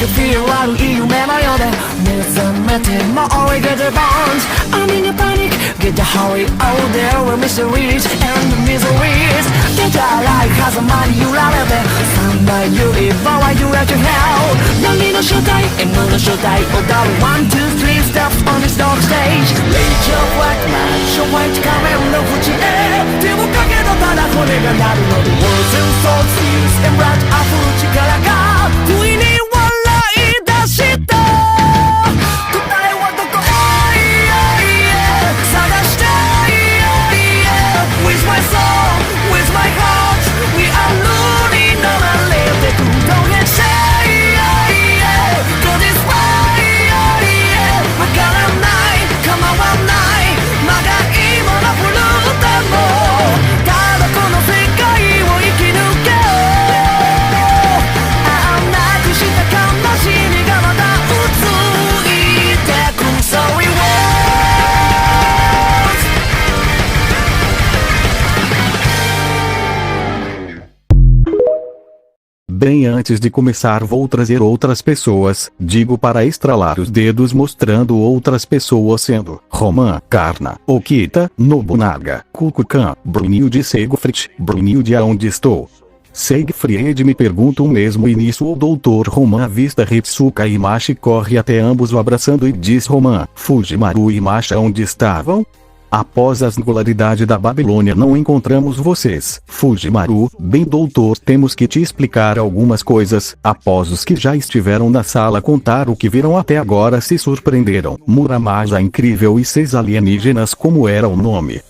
could feel 悪い夢のようで目覚めても we get the bones I'm in a panic get the hurry oh there were mysteries and miseries get a life 風間に揺られて三枚指は揺れて hell 何の正体 M の正体踊る one two three steps on this dark stage Reach your white man show white 仮面の縁へ手をかけたただこれがなるの The words and thoughts feels and right 溢る力が不意に笑い出した答えはどこ探して With my soul with my heart we are running on a live don't get say go this way わからない構わないまだ今のフルでもただこの世界を生き抜けなくした悲しみがまたついてく Sorry words Bem antes de começar vou trazer outras pessoas, digo para estralar os dedos mostrando outras pessoas sendo Roman, Karna, Okita, Nobunaga, Kukulkan, Brunilde Siegfried, Brunilde aonde estou? Siegfried me pergunta o mesmo e nisso o Dr. Roman avista Ritsuka e Machi corre até ambos o abraçando e diz Roman, Fujimaru e Machi onde estavam? Após a singularidade da Babilônia não encontramos vocês. Fujimaru, bem doutor temos que te explicar algumas coisas. Após os que já estiveram na sala contar o que viram até agora se surpreenderam. Muramasa incrível e 6 alienígenas como era o nome?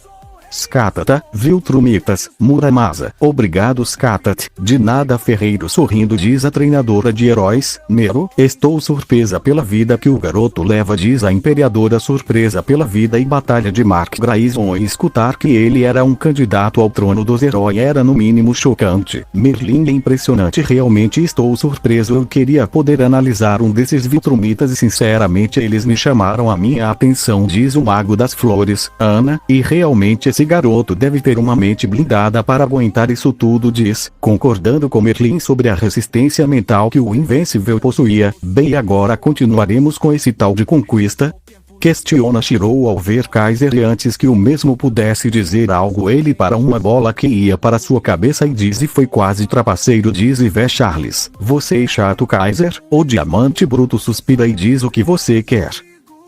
Skatata, Viltrumitas, Muramasa. Obrigado Skatat, de nada Ferreiro sorrindo diz a treinadora de heróis, Nero. Estou surpresa pela vida que o garoto leva diz a imperadora surpresa pela vida e batalha de Mark Grayson e escutar que ele era um candidato ao trono dos heróis era no mínimo chocante. Merlin é impressionante realmente estou surpreso eu queria poder analisar um desses Viltrumitas e sinceramente eles me chamaram a minha atenção diz o mago das flores, Ana, e realmente esse garoto deve ter uma mente blindada para aguentar isso tudo diz, concordando com Merlin sobre a resistência mental que o Invencível possuía. Bem agora continuaremos com esse tal de conquista? Questiona Shirou ao ver Kaiser e antes que o mesmo pudesse dizer algo ele para uma bola que ia para sua cabeça e diz e foi quase trapaceiro diz e vê Charles. Você é chato Kaiser, o diamante bruto suspira e diz o que você quer.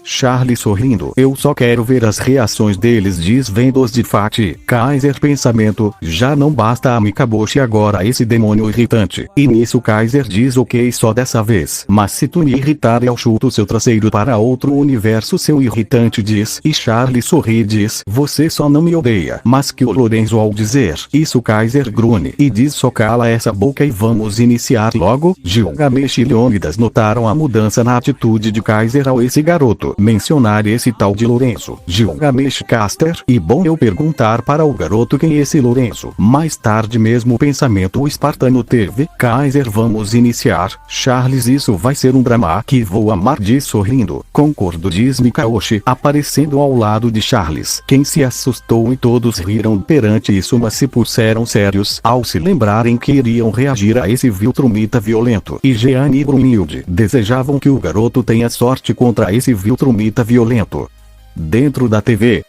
Charlie sorrindo eu só quero ver as reações deles diz vendo-os de Fati. Kaiser pensamento, já não basta a Mikaboshi agora esse demônio irritante. E nisso Kaiser diz ok só dessa vez. Mas se tu me irritar eu chuto seu traseiro para outro universo seu irritante diz. E Charlie sorri e diz você só não me odeia. Mas que o Lorenzo ao dizer isso Kaiser grune e diz só cala essa boca e vamos iniciar logo. Gilgamesh e Leônidas notaram a mudança na atitude de Kaiser ao esse garoto mencionar esse tal de Lourenço. Gilgamesh Caster, e bom eu perguntar para o garoto quem é esse Lourenço. Mais tarde mesmo o pensamento o espartano teve. Kaiser vamos iniciar. Charles isso vai ser um drama que vou amar diz sorrindo. Concordo diz Mikaoshi aparecendo ao lado de Charles. Quem se assustou e todos riram perante isso mas se puseram sérios ao se lembrarem que iriam reagir a esse Viltrumita violento. E Jeanne e Brunilde desejavam que o garoto tenha sorte contra esse Viltrumita violento. Dentro da TV.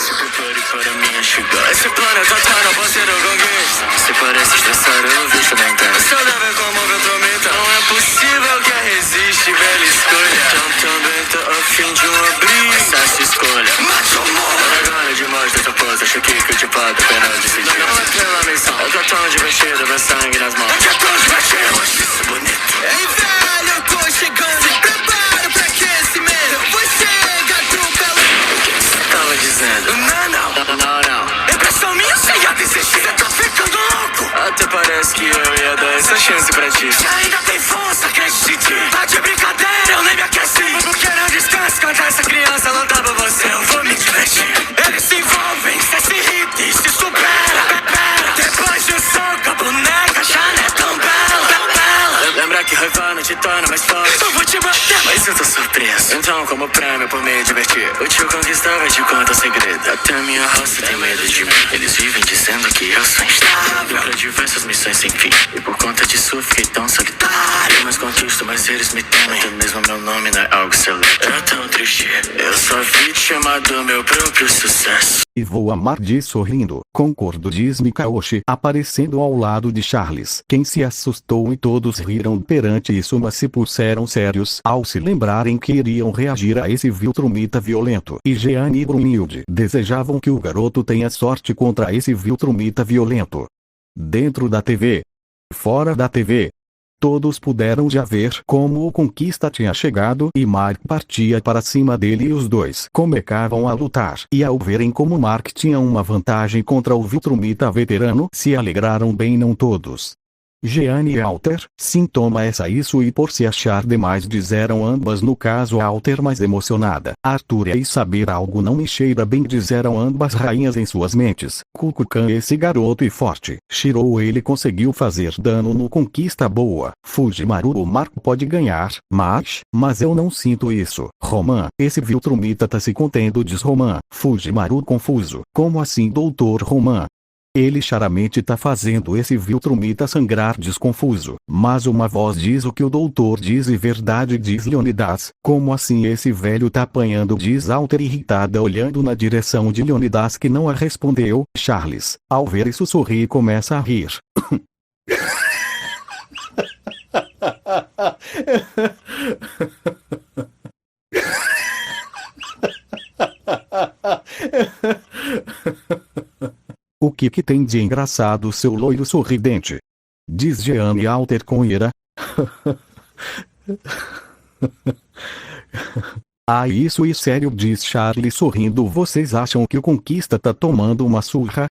Se prepare para minha chegada. Esse planeta tá na parceira gangues. Se parece estressar, eu vi isso na internet. Saudável como o Viltrumita. Não é possível que resiste, velha escolha. Então também tô a fim de uma briga. Essa escolha. Macho morro. Tá gana demais dessa pose. Acho que cultivado pena de se dias. Não é pela missão. Eu tô tão divertido, meu sangue nas mãos. Eu tô tão divertido. Isso bonito. Ei velho, eu tô chegando. Se prepara pra aquecimento. Eu vou chegar atropelando. O que você tava dizendo? Não. Impressão minha, você ia desistir. Eu tô ficando louco. Até parece que eu ia dar essa chance pra ti. Você ainda tem força, acredite. Tá de brincadeira, eu nem me aqueci. Não quero descanso quando essa criança não dá pra você. Eu vou me divertir. Eles se envolvem, cê se irrita e se supera. Depois de um soco, a boneca já não é tão bela. Lembra que raiva me torna mais forte. Eu vou te matar, mas eu tô surpreso. Então, como prêmio por me divertir, eu te conquistava de conta segredo. Até a minha roça tem medo de mim. Eles vivem dizendo que eu sou instável pra diversas missões sem fim. E por conta disso eu fiquei tão solitário. Eu mais conquisto, mas eles me temem. Até mesmo meu nome não é algo seleto. É tão triste, eu sou vítima do meu próprio sucesso. E vou amar, diz sorrindo. Concordo, diz Mikaoshi, aparecendo ao lado de Charles. Quem se assustou e todos riram perante isso, mas se puseram sérios ao se lembrarem que iriam reagir a esse Viltrumita violento. E Jean e Brunhilde desejavam que o garoto tenha sorte contra esse Viltrumita violento. Dentro da TV. Fora da TV. Todos puderam já ver como o Conquista tinha chegado e Mark partia para cima dele e os dois começavam a lutar. E ao verem como Mark tinha uma vantagem contra o Viltrumita veterano, se alegraram bem não todos. Jean e Alter, sim, toma essa isso, e por se achar demais disseram ambas, no caso Alter mais emocionada. Arthur e saber algo não me cheira bem, disseram ambas rainhas em suas mentes. Kukulkan, esse garoto e forte. Shirou, ele conseguiu fazer dano no Conquista boa. Fujimaru, o Marco pode ganhar, mas eu não sinto isso. Roman, esse Viltrumita tá se contendo, diz Roman. Fujimaru confuso. Como assim, doutor Roman? Ele charamente tá fazendo esse Viltrumita sangrar, desconfuso. Mas uma voz diz o que o doutor diz, e verdade, diz Leonidas. Como assim esse velho tá apanhando, diz Alter irritada, olhando na direção de Leonidas, que não a respondeu. Charles, ao ver isso, sorri e começa a rir. O que tem de engraçado, seu loiro sorridente? Diz Jean e Alter com ira. Ah, isso é sério, diz Charlie sorrindo. Vocês acham que o Conquista tá tomando uma surra?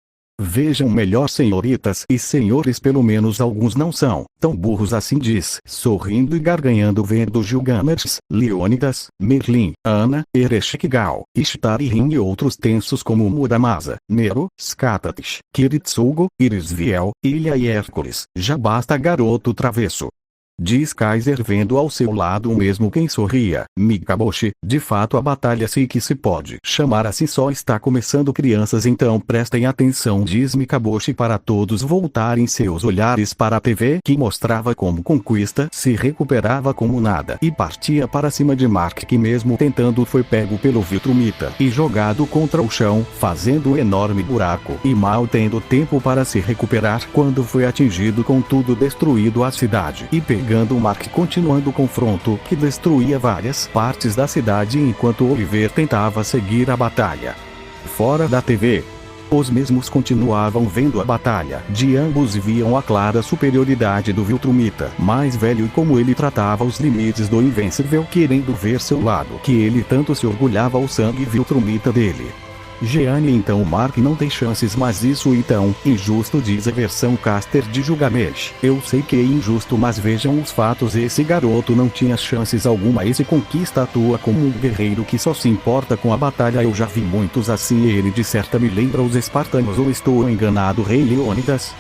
Vejam melhor, senhoritas e senhores, pelo menos alguns não são tão burros assim, diz, sorrindo e garganhando, vendo Gilgamesh, Leônidas, Merlin, Ana, Ereshkigal, Ishtar e Rin e outros tensos como Muramasa, Nero, Skatatish, Kiritsugo, Irisviel, Ilha e Hércules. Já basta, garoto travesso. Diz Kaiser, vendo ao seu lado o mesmo quem sorria. Mikaboshi, de fato a batalha, se que se pode chamar assim, só está começando, crianças, então prestem atenção, diz Mikaboshi, para todos voltarem seus olhares para a TV, que mostrava como Conquista se recuperava como nada e partia para cima de Mark, que mesmo tentando foi pego pelo Viltrumita e jogado contra o chão, fazendo um enorme buraco e mal tendo tempo para se recuperar quando foi atingido, com tudo destruído a cidade e pegando Mark, continuando o confronto que destruía várias partes da cidade, enquanto Oliver tentava seguir a batalha. Fora da TV, os mesmos continuavam vendo a batalha de ambos e viam a clara superioridade do Viltrumita mais velho e como ele tratava os limites do Invencível, querendo ver seu lado, que ele tanto se orgulhava, o sangue Viltrumita dele. Jeanne, então Mark não tem chances, mas isso então, injusto, diz a versão caster de Gilgamesh. Eu sei que é injusto, mas vejam os fatos, esse garoto não tinha chances alguma, esse Conquista atua como um guerreiro que só se importa com a batalha, eu já vi muitos assim, ele de certa me lembra os espartanos, ou estou enganado, rei Leônidas?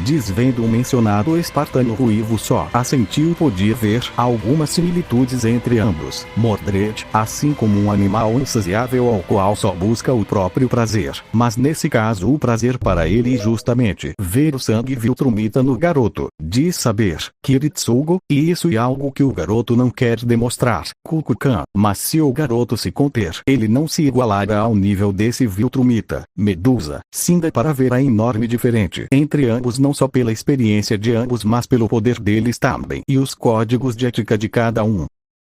Diz, vendo o mencionado espartano ruivo, só assentiu, podia ver algumas similitudes entre ambos. Mordred, assim como um animal insaciável ao qual só busca o próprio prazer, mas nesse caso o prazer para ele é justamente ver o sangue Viltrumita no garoto. Diz saber Kiritsugo, e isso é algo que o garoto não quer demonstrar. Kukulkan, mas se o garoto se conter, ele não se igualará ao nível desse Viltrumita. Medusa, sim, dá para ver a enorme diferença entre ambos, não só pela experiência de ambos, mas pelo poder deles também e os códigos de ética de cada um.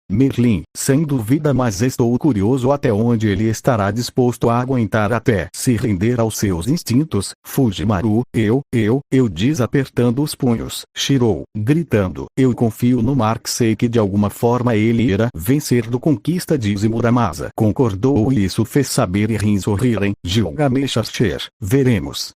Merlin, sem dúvida, mas estou curioso até onde ele estará disposto a aguentar até se render aos seus instintos. Fujimaru, eu diz, apertando os punhos. Shirou, gritando, eu confio no Mark, sei que de alguma forma ele irá vencer do Conquista, diz Muramasa. Concordou, e isso fez saber e Rin sorrirem. Gilgamesh Asher, veremos.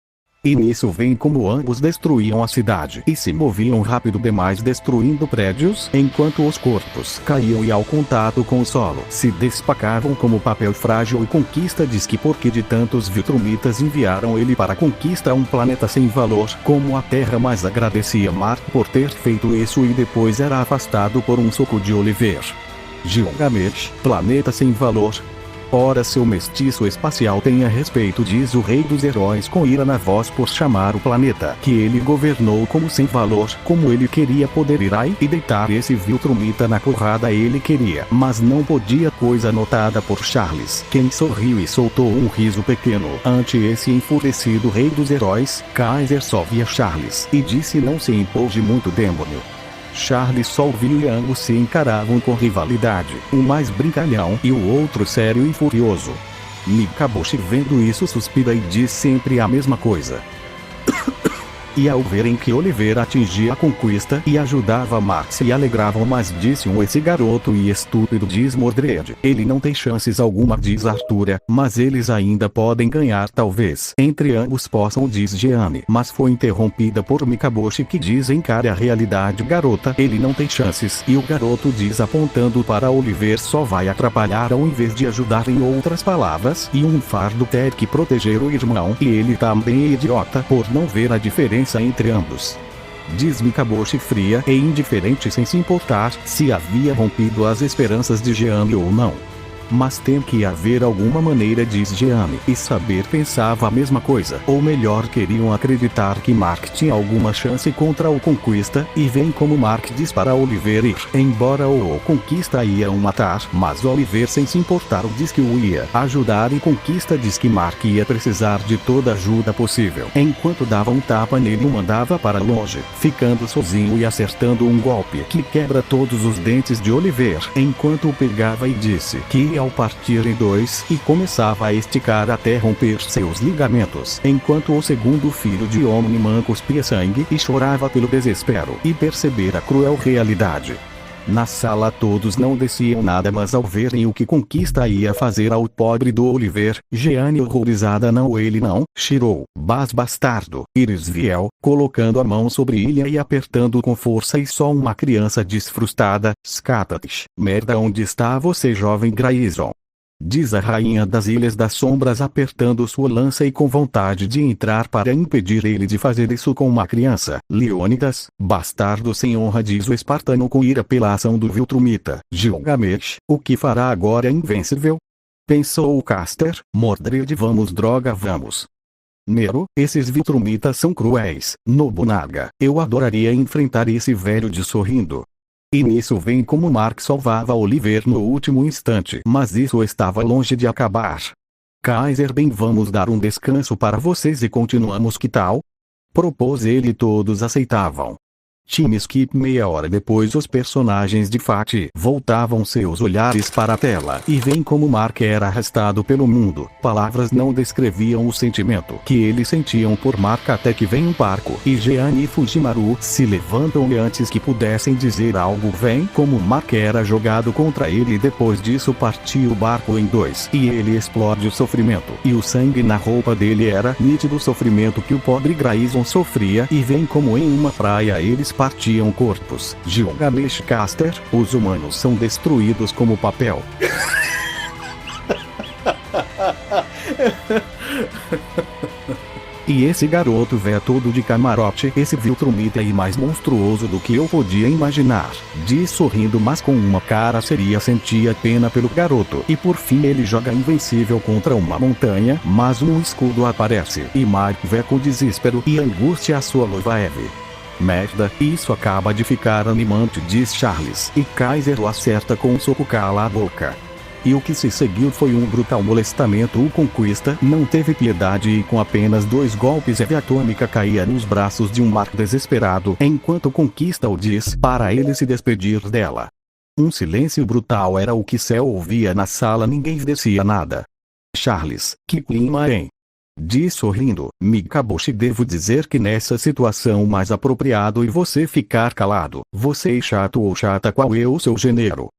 E nisso vem como ambos destruíam a cidade e se moviam rápido demais destruindo prédios, enquanto os corpos caíam e ao contato com o solo se despacavam como papel frágil. E Conquista diz que porque de tantos Viltrumitas enviaram ele para conquista um planeta sem valor como a Terra, mas agradecia Mark por ter feito isso e depois era afastado por um soco de Oliver. Gilgamesh, planeta sem valor. Ora, seu mestiço espacial tenha respeito, diz o rei dos heróis com ira na voz, por chamar o planeta que ele governou como sem valor, como ele queria poder ir aí e deitar esse Viltrumita na porrada. Ele queria, mas não podia, coisa notada por Charles, quem sorriu e soltou um riso pequeno. Ante esse enfurecido rei dos heróis, Kaiser só via Charles e disse: não se empolgue muito, demônio. Charles só ouviu e ambos se encaravam com rivalidade, um mais brincalhão e o outro sério e furioso. Mikaboshi, vendo isso, suspira e diz sempre a mesma coisa. E ao verem que Oliver atingia a conquista e ajudava Mark, se alegravam, mas disse esse garoto e estúpido, diz Mordred. Ele não tem chances alguma, diz Arthur, mas eles ainda podem ganhar, talvez entre ambos possam, diz Jeanne, mas foi interrompida por Mikaboshi, que diz: encare a realidade, garota, ele não tem chances. E o garoto diz, apontando para Oliver: só vai atrapalhar ao invés de ajudar. Em outras palavras, e um fardo ter que proteger o irmão, e ele também é idiota por não ver a diferença entre ambos. Diz Mikaboshi fria e indiferente, sem se importar se havia rompido as esperanças de Jeanne ou não. Mas tem que haver alguma maneira, diz Jeanne, e saber pensava a mesma coisa, ou melhor, queriam acreditar que Mark tinha alguma chance contra o Conquista, e vem como Mark diz para Oliver ir embora ou o Conquista ia o matar, mas Oliver, sem se importar, diz que o ia ajudar, e Conquista diz que Mark ia precisar de toda ajuda possível. Enquanto dava um tapa nele, o mandava para longe, ficando sozinho e acertando um golpe que quebra todos os dentes de Oliver, enquanto o pegava e disse que ia ao partir em dois e começava a esticar até romper seus ligamentos, enquanto o segundo filho de Omni-Man cuspia sangue e chorava pelo desespero e perceber a cruel realidade. Na sala todos não desciam nada, mas ao verem o que Conquista ia fazer ao pobre do Oliver, Jeanne, horrorizada: não, ele não, Shirou, Bas bastardo, Irisviel, colocando a mão sobre ele e apertando com força, e só uma criança diz frustrada: Scatatis, merda, onde está você, jovem Grayson? Diz a rainha das Ilhas das Sombras, apertando sua lança e com vontade de entrar para impedir ele de fazer isso com uma criança. Leônidas, bastardo sem honra, diz o espartano com ira pela ação do Viltrumita. Gilgamesh, o que fará agora, é invencível? Pensou o Caster. Mordred, vamos, droga, vamos. Nero, esses Viltrumitas são cruéis. Nobunaga, eu adoraria enfrentar esse velho, de sorrindo. E nisso vem como Mark salvava Oliver no último instante, mas isso estava longe de acabar. Kaiser, bem, vamos dar um descanso para vocês e continuamos, que tal? Propôs ele e todos aceitavam. Time skip. Meia hora depois, os personagens de Fati voltavam seus olhares para a tela e veem como Mark era arrastado pelo mundo. Palavras não descreviam o sentimento que eles sentiam por Mark, até que vem um barco e Jeanne e Fujimaru se levantam e antes que pudessem dizer algo, vem como Mark era jogado contra ele, e depois disso partiu o barco em dois e ele explode. O sofrimento e o sangue na roupa dele era nítido, o sofrimento que o pobre Grayson sofria, e vem como em uma praia eles partiam corpos. Gilgamesh, Caster, os humanos são destruídos como papel. E esse garoto vê todo de camarote, esse Viltrumita é mais monstruoso do que eu podia imaginar, diz sorrindo, mas com uma cara seria, sentia pena pelo garoto. E por fim ele joga invencível contra uma montanha, mas um escudo aparece e Mike vê com desespero e angústia a sua noiva Eve. Merda, isso acaba de ficar animante, diz Charles, e Kaiser o acerta com um soco, cala a boca. E o que se seguiu foi um brutal molestamento. O Conquista não teve piedade e com apenas 2 golpes Eve atômica caía nos braços de um Mark desesperado, enquanto Conquista o diz para ele se despedir dela. Um silêncio brutal era o que Cell ouvia na sala, ninguém descia nada. Charles, que clima, hein? Diz sorrindo, Mikaboshi, devo dizer que nessa situação mais apropriado e você ficar calado. Você é chato ou chata, qual é o seu gênero?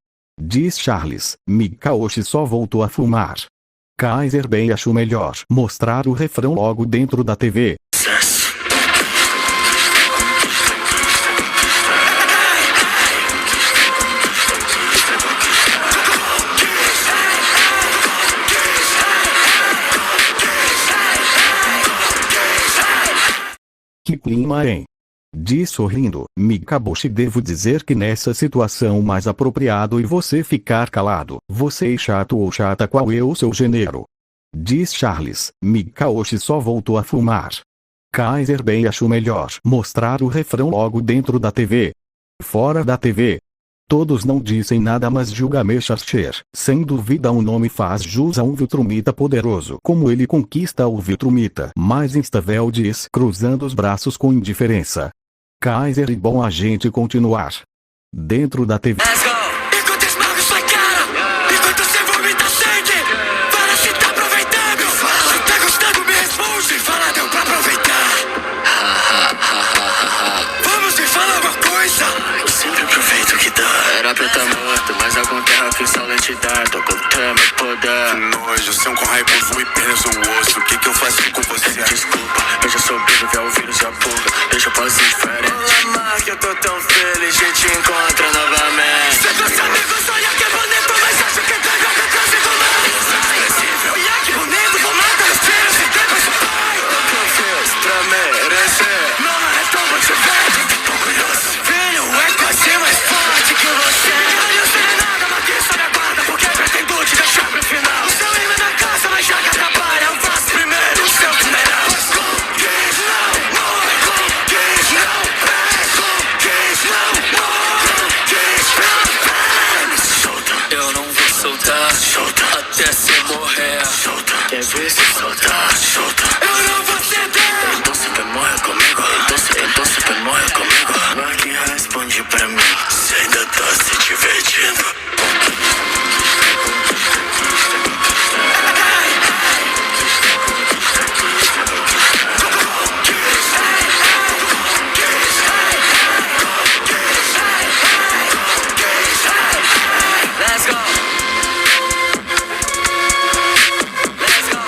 Diz Charles, Mikaboshi só voltou a fumar. Kaiser, bem, acho melhor mostrar o refrão logo dentro da TV. sucesso. Que clima, hein? Diz sorrindo, Mikaboshi. Devo dizer que nessa situação o mais apropriado é você ficar calado. Você é chato ou chata, qual é o seu gênero? Diz Charles. Mikaboshi só voltou a fumar. Kaiser bem acho melhor mostrar o refrão logo dentro da TV. Fora da TV. Todos não dizem nada, mas Gilgamesh Asher, sem dúvida um nome faz jus a um Viltrumita poderoso. Como ele conquista o Viltrumita? Mas Instavel diz, cruzando os braços com indiferença. Kaiser, e bom a gente continuar. Dentro da TV. Let's go! Enquanto esmaga sua cara, enquanto você vomita sangue, fala se tá aproveitando. Fala, tá gostando, me responde. Fala, deu pra aproveitar. Vamos, me fala alguma coisa. Sempre aproveito o que dá. Era pra eu tá morto, mas algum terra que o sol te dá. Tô contando meu poder. Que nojo, você é um com raivoso e pernas o osso. O que que eu faço com você? Desculpa, eu já soube ver o vírus e a pulga. Deixa eu fazer diferente. Olá, que eu tô tão feliz de te encontrar novamente. Você com seus amigos olha que é bonito, mas acho que pega o clássico mais. Olha que bonito, vou matar os filhos e depois o pai. O que eu fiz pra merecer? Não é tão bom te ver. Tô curioso. Filho, é quase mais forte que você. Eu sei nada, mas que só me aguarda, porque pretendo te deixar pro final. O seu irmão na casa, mas já que atrapalha, eu faço primeiro o seu funeral. Cookies não morre, cookies não pés, cookies não morre, cookies não pés. Solta, eu não vou soltar, solta, até se morrer. Solta, quer ver se soltar, solta, eu não vou ceder. Então você morre comigo, então você morre comigo. Mark responde pra mim, você ainda tá se divertindo. Let's go. Let's go.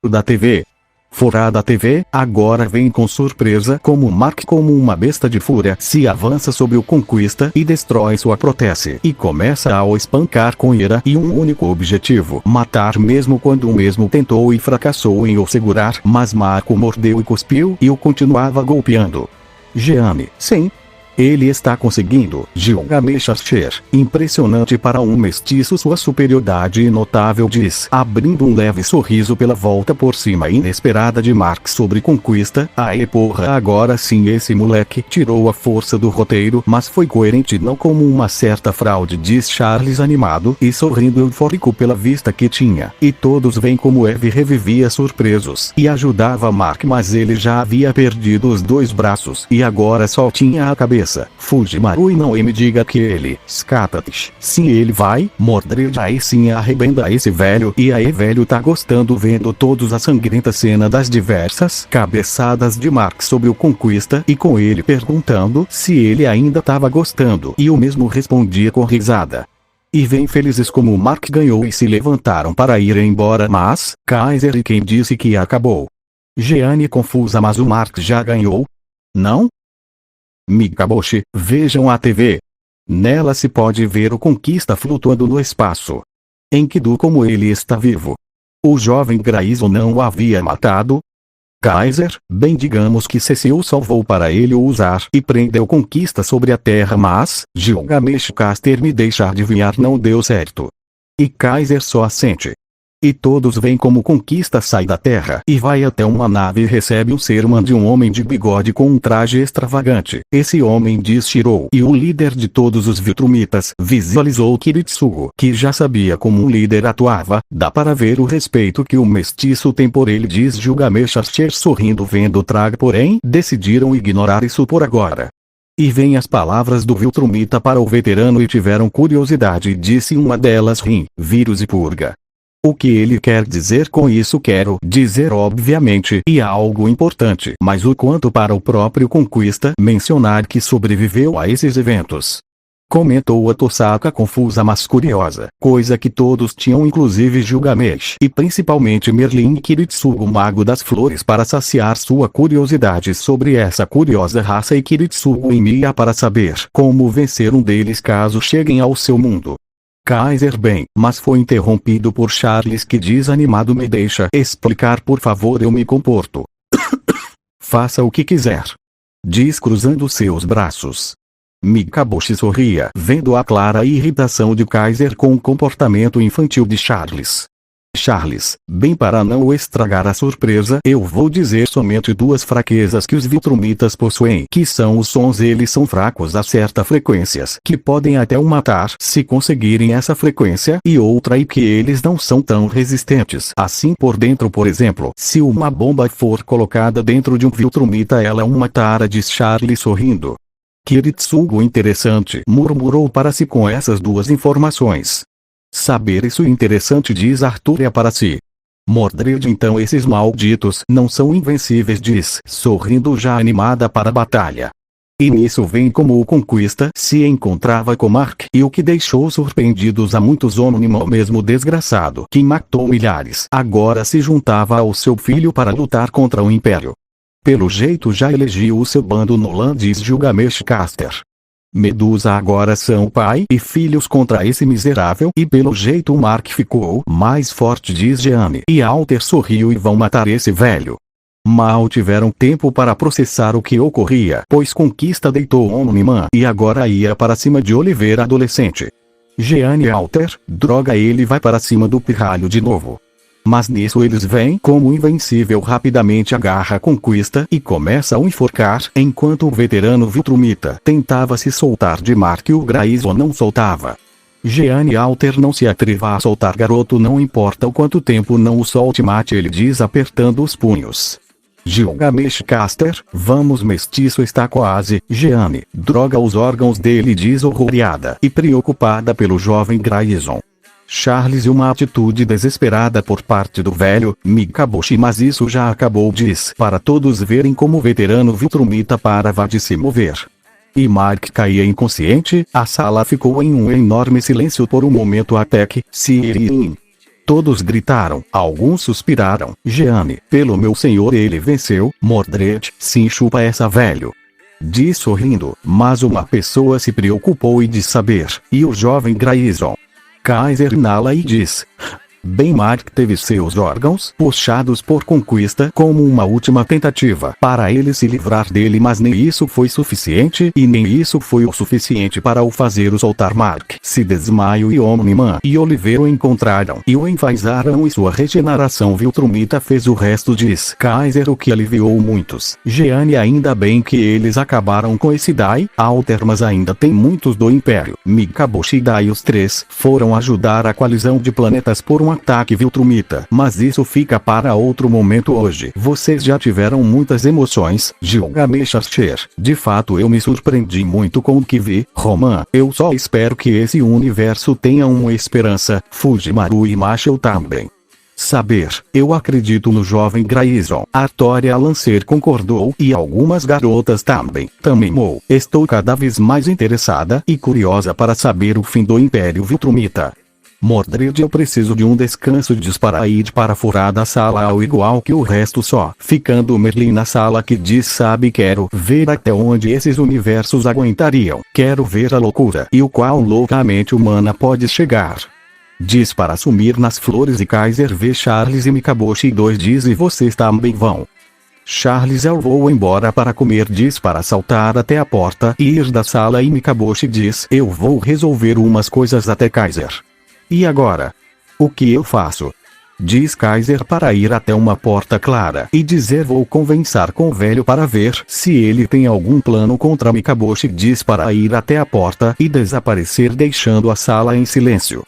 Da TV. Fora da TV, agora vem com surpresa como Mark, como uma besta de fúria, se avança sobre o conquista e destrói sua prótese e começa a o espancar com ira e um único objetivo: matar, mesmo quando o mesmo tentou e fracassou em o segurar, mas Marco mordeu e cuspiu e o continuava golpeando. Jeane, sim. Ele está conseguindo. Gilgamesh Asher, impressionante para um mestiço, sua superioridade inotável, diz, abrindo um leve sorriso pela volta por cima inesperada de Mark sobre conquista. Aê porra, agora sim esse moleque tirou a força do roteiro, mas foi coerente, não como uma certa fraude, diz Charles animado e sorrindo eufórico pela vista que tinha. E todos veem como Eve revivia surpresos e ajudava Mark, mas ele já havia perdido os dois braços e agora só tinha a cabeça. Fujimaru, e não me diga que ele, Skatatish, sim, ele vai, Mordred, aí sim arrebenta esse velho, e aí velho tá gostando, vendo todos a sangrenta cena das diversas cabeçadas de Mark sobre o conquista e com ele perguntando se ele ainda tava gostando, e o mesmo respondia com risada. E vem felizes como Mark ganhou e se levantaram para ir embora, mas, Kaiser, e quem disse que acabou? Jeane confusa, mas o Mark já ganhou? Não? Mikaboshi, vejam a TV. Nela se pode ver o conquista flutuando no espaço. Enkidu, como ele está vivo. O jovem Grayson não o havia matado? Kaiser, bem, digamos que Cecil salvou para ele o usar e prendeu conquista sobre a terra, mas, Gilgamesh Caster, me deixa adivinhar, não deu certo. E Kaiser só assente. E todos veem como conquista sai da terra e vai até uma nave e recebe o sermão de um homem de bigode com um traje extravagante. Esse homem diz Shirou, e o líder de todos os Viltrumitas visualizou Kiritsugo, que já sabia como um líder atuava. Dá para ver o respeito que o mestiço tem por ele, diz Gilgamesh Asher sorrindo vendo o trago, porém, decidiram ignorar isso por agora. E vêm as palavras do Viltrumita para o veterano e tiveram curiosidade, disse uma delas, vírus e purga. O que ele quer dizer com isso quero dizer obviamente e algo importante, mas o quanto para o próprio Conquista mencionar que sobreviveu a esses eventos. Comentou a Tosaka confusa mas curiosa, coisa que todos tinham inclusive Gilgamesh e principalmente Merlin e Kiritsugu o mago das flores para saciar sua curiosidade sobre essa curiosa raça e Kiritsugu e Mia para saber como vencer um deles caso cheguem ao seu mundo. Kaiser bem, mas foi interrompido por Charles que diz animado me deixa explicar por favor eu me comporto. Faça o que quiser. Diz cruzando seus braços. Mikaboshi sorria vendo a clara irritação de Kaiser com o comportamento infantil de Charles. Charles, bem para não estragar a surpresa eu vou dizer somente duas fraquezas que os Viltrumitas possuem que são os sons eles são fracos a certas frequências que podem até o matar se conseguirem essa frequência e outra e que eles não são tão resistentes assim por dentro por exemplo se uma bomba for colocada dentro de um Viltrumita ela o matará diz Charles sorrindo. Kiritsugu interessante murmurou para si com essas duas informações. Saber isso interessante diz Arthur para si. Mordred então esses malditos não são invencíveis diz sorrindo já animada para a batalha. E nisso vem como o Conquista se encontrava com Mark e o que deixou surpreendidos a muitos Omnimo mesmo desgraçado que matou milhares agora se juntava ao seu filho para lutar contra o Império. Pelo jeito já elegiu o seu bando Nolan diz Gilgamesh Caster. Medusa agora são pai e filhos contra esse miserável e pelo jeito o Mark ficou mais forte diz Jeanne e Alter sorriu e vão matar esse velho. Mal tiveram tempo para processar o que ocorria pois Conquista deitou Omniman e agora ia para cima de Oliveira adolescente. Jeanne e Alter, droga ele vai para cima do pirralho de novo. Mas nisso eles veem como o invencível rapidamente agarra a Conquista e começa a o enforcar enquanto o veterano Viltrumita tentava se soltar de Mark e o Grayson não soltava. Jeanne Alter não se atreva a soltar garoto não importa o quanto tempo não o solte mate ele diz apertando os punhos. Gilgamesh Caster, vamos mestiço está quase, Jeanne, droga os órgãos dele diz horrorizada e preocupada pelo jovem Grayson. Charles e uma atitude desesperada por parte do velho Mikaboshi mas isso já acabou diz para todos verem como o veterano Viltrumita parava de se mover. E Mark caía inconsciente, a sala ficou em um enorme silêncio por um momento até que, Sirin. Todos gritaram, alguns suspiraram, Jeanne, pelo meu senhor ele venceu, Mordred, sim chupa essa velho. Diz sorrindo, mas uma pessoa se preocupou e de saber, e o jovem Grayson. Kaiser inala e diz. Bem Mark teve seus órgãos puxados por Conquista como uma última tentativa para ele se livrar dele mas nem isso foi suficiente e nem isso foi o suficiente para o fazer o soltar Mark. Se Desmaio e Omniman e Oliveira o encontraram e o envaisaram e sua regeneração Viltrumita fez o resto diz Kaiser o que aliviou muitos. Jeanne ainda bem que eles acabaram com esse Dai, Alter mas ainda tem muitos do Império. Mikaboshi e Dai os três foram ajudar a coalizão de planetas por um ataque Viltrumita, mas isso fica para outro momento hoje. Vocês já tiveram muitas emoções, Gilgamesh Asher. De fato eu me surpreendi muito com o que vi, Roman. Eu só espero que esse universo tenha uma esperança, Fujimaru e Marshall também. Saber, eu acredito no jovem Grayson. Artoria Lancer concordou e algumas garotas também. Mo, estou cada vez mais interessada e curiosa para saber o fim do Império Viltrumita. Mordred eu preciso de um descanso diz para ir para fora da sala ao igual que o resto só ficando Merlin na sala que diz sabe quero ver até onde esses universos aguentariam, quero ver a loucura e o qual loucamente humana pode chegar. Diz para sumir nas flores e Kaiser vê Charles e Mikaboshi 2 diz e vocês também vão. Charles eu vou embora para comer diz para saltar até a porta e ir da sala e Mikaboshi diz eu vou resolver umas coisas até Kaiser. E agora? O que eu faço? Diz Kaiser para ir até uma porta clara e dizer vou conversar com o velho para ver se ele tem algum plano contra Mikaboshi diz para ir até a porta e desaparecer deixando a sala em silêncio.